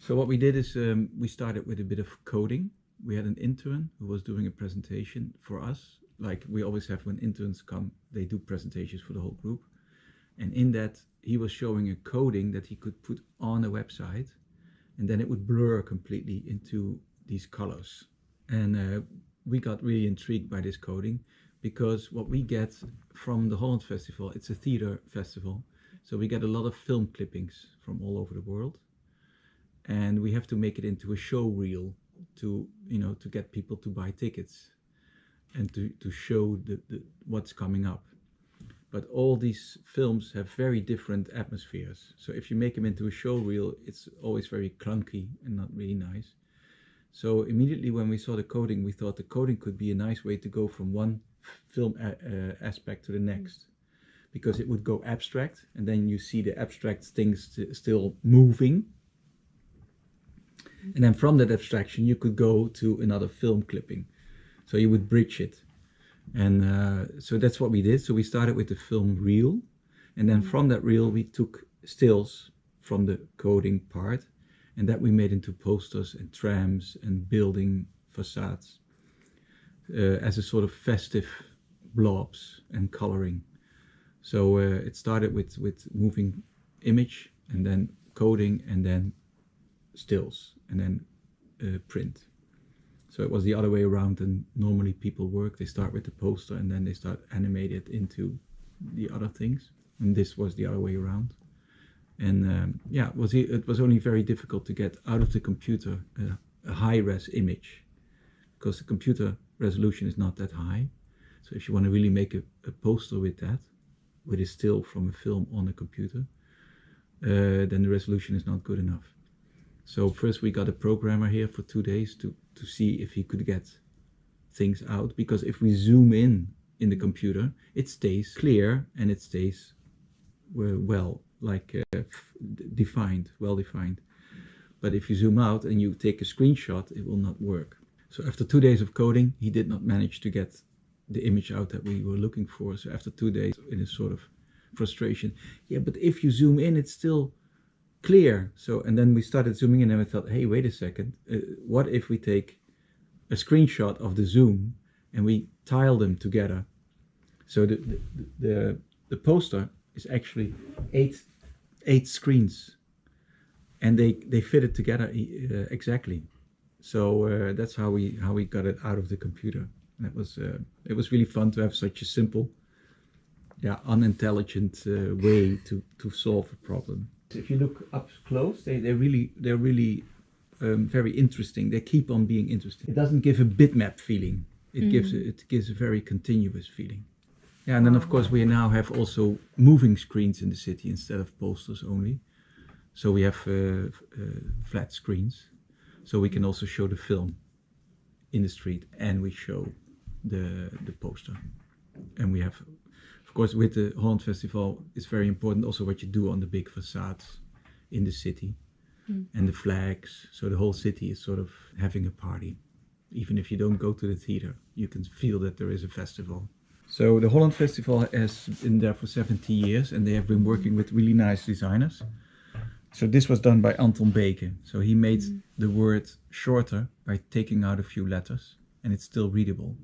So what we did is we started with a bit of coding. We had an intern who was doing a presentation for us. Like we always have when interns come, they do presentations for the whole group. And in that, he was showing a coding that he could put on a website, and then it would blur completely into these colors. And we got really intrigued by this coding, because what we get from the Holland Festival, it's a theater festival, so we get a lot of film clippings from all over the world, and we have to make it into a show reel to get people to buy tickets and to show what's coming up. But all these films have very different atmospheres. So if you make them into a show reel, it's always very clunky and not really nice. So immediately when we saw the coding, we thought the coding could be a nice way to go from one film aspect to the next. Because it would go abstract, and then you see the abstract things still moving. And then from that abstraction, you could go to another film clipping. So you would bridge it. And so that's what we did. So we started with the film reel, and then from that reel we took stills from the coding part, and that we made into posters and trams and building facades as a sort of festive blobs and coloring. So it started with moving image, and then coding, and then stills, and then print. So it was the other way around than normally people work. They start with the poster and then they start animate it into the other things. And this was the other way around. And it was only very difficult to get out of the computer a high-res image, because the computer resolution is not that high. So if you want to really make a poster with that, with a still from a film on a computer, then the resolution is not good enough. So first we got a programmer here for 2 days to see if he could get things out, because if we zoom in the computer, it stays clear and it stays well defined. But if you zoom out and you take a screenshot, it will not work. So after 2 days of coding, he did not manage to get the image out that we were looking for. So after 2 days, in a sort of frustration, yeah, but if you zoom in, it's still clear. So, and then we started zooming in and we thought, hey, wait a second, what if we take a screenshot of the zoom and we tile them together? So the poster is actually eight screens, and they fit it together exactly. So that's how we got it out of the computer. And it was really fun to have such a simple, unintelligent way to solve a problem. If you look up close, they're really very interesting. They keep on being interesting. It doesn't give a bitmap feeling. It gives a very continuous feeling. Yeah, and then of course we now have also moving screens in the city instead of posters only. So we have flat screens, so we can also show the film in the street, and we show the poster. And we have, of course, with the Holland Festival, it's very important also what you do on the big facades in the city and the flags. So the whole city is sort of having a party. Even if you don't go to the theater, you can feel that there is a festival. So the Holland Festival has been there for 70 years, and they have been working with really nice designers. So this was done by Anton Beke. So he made the word shorter by taking out a few letters, and it's still readable,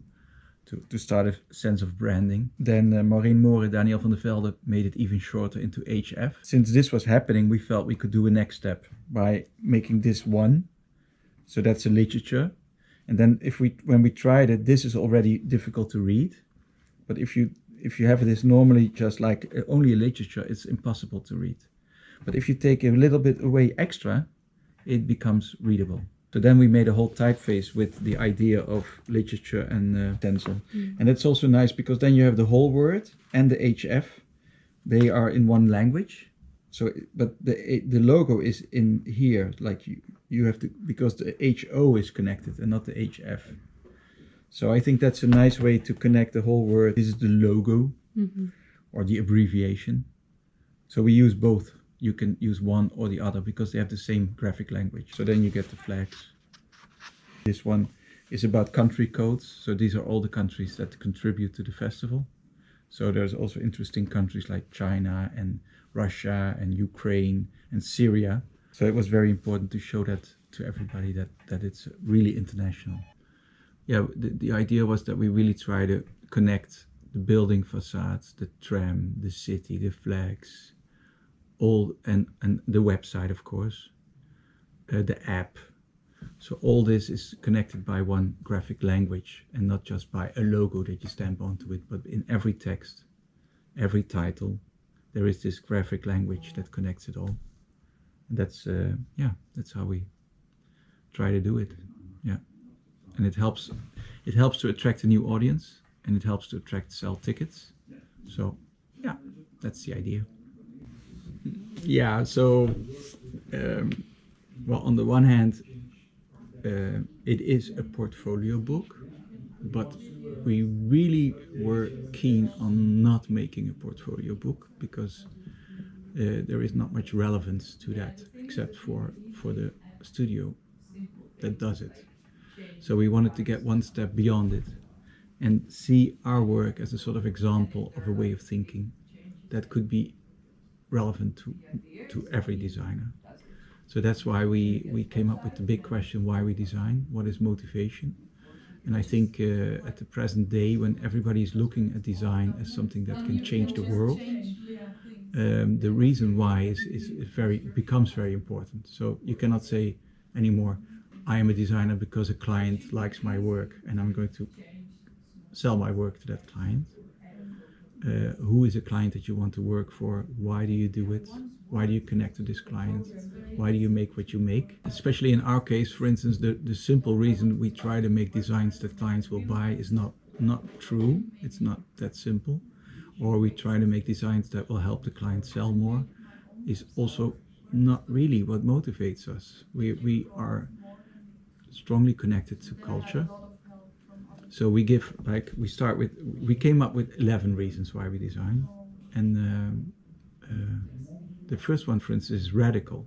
to start a sense of branding. Then Maureen Moore, Daniel van der Velde made it even shorter into HF. Since this was happening, we felt we could do a next step by making this one. So that's a literature. And then when we tried it, this is already difficult to read. But if you have this normally just like only a literature, it's impossible to read. But if you take a little bit away extra, it becomes readable. So then we made a whole typeface with the idea of literature and stencil. And it's also nice because then you have the whole word and the HF. They are in one language. So, but the logo is in here, like you have to, because the HO is connected and not the HF. So I think that's a nice way to connect the whole word. This is the logo or the abbreviation. So we use both. You can use one or the other because they have the same graphic language. So then you get the flags. This one is about country codes. So these are all the countries that contribute to the festival. So there's also interesting countries like China and Russia and Ukraine and Syria So it was very important to show that to everybody that it's really international. Yeah, the idea was that we really try to connect the building facades, the tram, the city, the flags, all and the website, of course, the app. So all this is connected by one graphic language and not just by a logo that you stamp onto it, but in every text, every title, there is this graphic language that connects it all. And that's how we try to do it. Yeah. And it helps to attract a new audience, and it helps to sell tickets. So yeah, that's the idea. Yeah, so well, on the one hand, it is a portfolio book, but we really were keen on not making a portfolio book because there is not much relevance to that except for the studio that does it. So we wanted to get one step beyond it and see our work as a sort of example of a way of thinking that could be relevant to every designer. So that's why we came up with the big question, why we design, what is motivation? And I think at the present day, when everybody is looking at design as something that can change the world, the reason why becomes very important. So you cannot say anymore, I am a designer because a client likes my work and I'm going to sell my work to that client. Who is a client that you want to work for? Why do you do it? Why do you connect to this client? Why do you make what you make? Especially in our case, for instance, the simple reason we try to make designs that clients will buy is not true. It's not that simple. Or we try to make designs that will help the client sell more is also not really what motivates us. We are strongly connected to culture. So we came up with 11 reasons why we design. And the first one, for instance, is radical.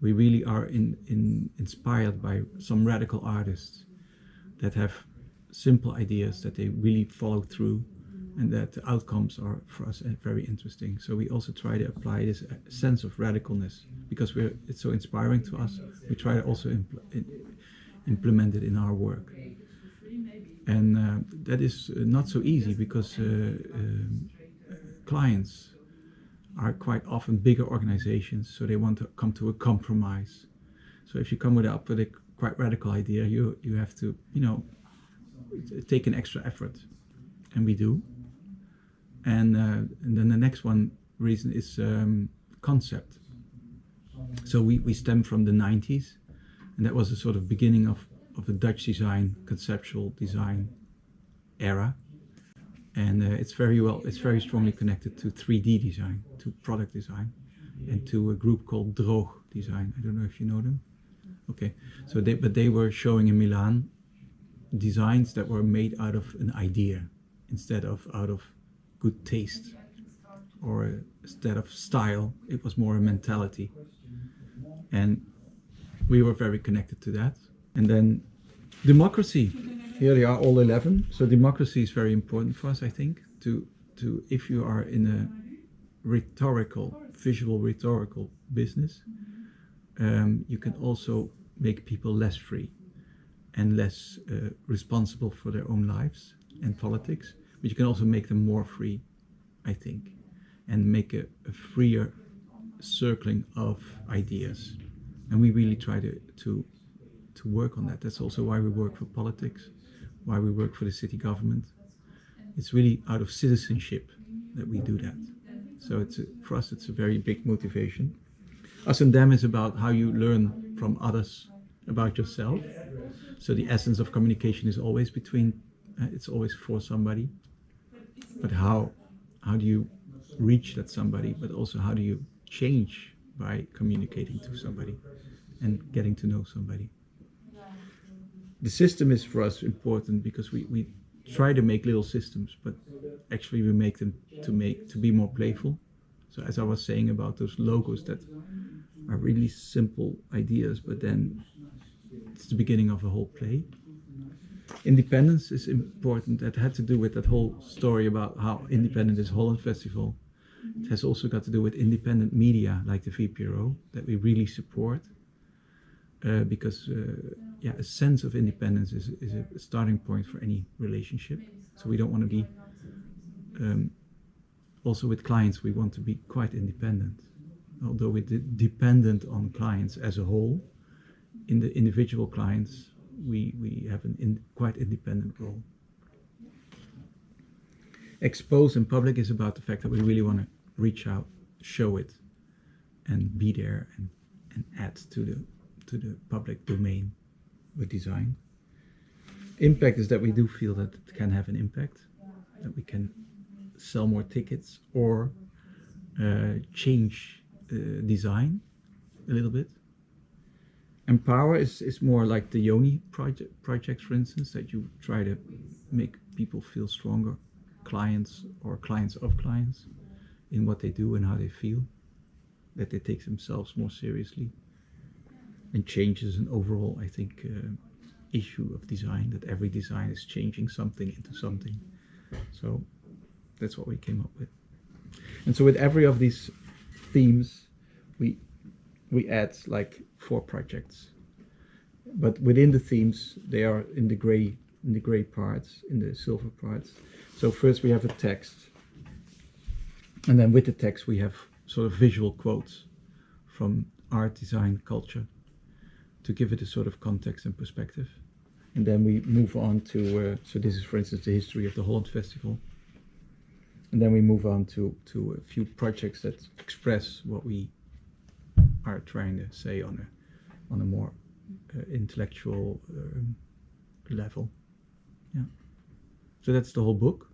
We really are inspired by some radical artists that have simple ideas that they really follow through and that the outcomes are for us very interesting. So we also try to apply this sense of radicalness because it's so inspiring to us. We try to also implement it in our work. And that is not so easy because clients are quite often bigger organizations, so they want to come to a compromise. So if you come up with a quite radical idea, you have to, take an extra effort, and we do. And then the next reason is concept. So we stem from the 90s, and that was a sort of beginning of the Dutch conceptual design era. And it's very strongly connected to 3D design, to product design, and to a group called Droog Design. I don't know if you know them. Okay, so they were showing in Milan designs that were made out of an idea instead of out of good taste or instead of style. It was more a mentality, and we were very connected to that. And then democracy. Here they are, all 11. So democracy is very important for us, I think, to if you are in a visual rhetorical business, you can also make people less free and less responsible for their own lives and politics, but you can also make them more free, I think, and make a freer circling of ideas. And we really try to work on that. That's also why we work for politics, why we work for the city government. It's really out of citizenship that we do that. So for us, it's a very big motivation. Us and them is about how you learn from others about yourself. So the essence of communication is always it's always for somebody. But how do you reach that somebody? But also how do you change by communicating to somebody and getting to know somebody? The system is for us important because we try to make little systems, but actually we make them to be more playful. So as I was saying about those logos that are really simple ideas, but then it's the beginning of a whole play. Independence is important. That had to do with that whole story about how independent is Holland Festival. It has also got to do with independent media like the VPRO that we really support, because a sense of independence is a starting point for any relationship. So we don't want to be, also with clients, we want to be quite independent. Although we're dependent on clients as a whole, in the individual clients, we have an quite independent role. Expose in public is about the fact that we really want to reach out, show it, and be there and add to the public domain with design. Impact is that we do feel that it can have an impact, that we can sell more tickets or change design a little bit. Empower is more like the Yoni projects, for instance, that you try to make people feel stronger, clients or clients of clients, in what they do and how they feel, that they take themselves more seriously. And change is an overall, I think, issue of design, that every design is changing something into something. So that's what we came up with. And so with every of these themes, we add like 4 projects. But within the themes, they are in the gray parts, in the silver parts. So first we have a text. And then with the text we have sort of visual quotes from art, design, culture to give it a sort of context and perspective. And then we move on to, so this is for instance the history of the Holland Festival. And then we move on to a few projects that express what we are trying to say on a more intellectual level. Yeah. So that's the whole book.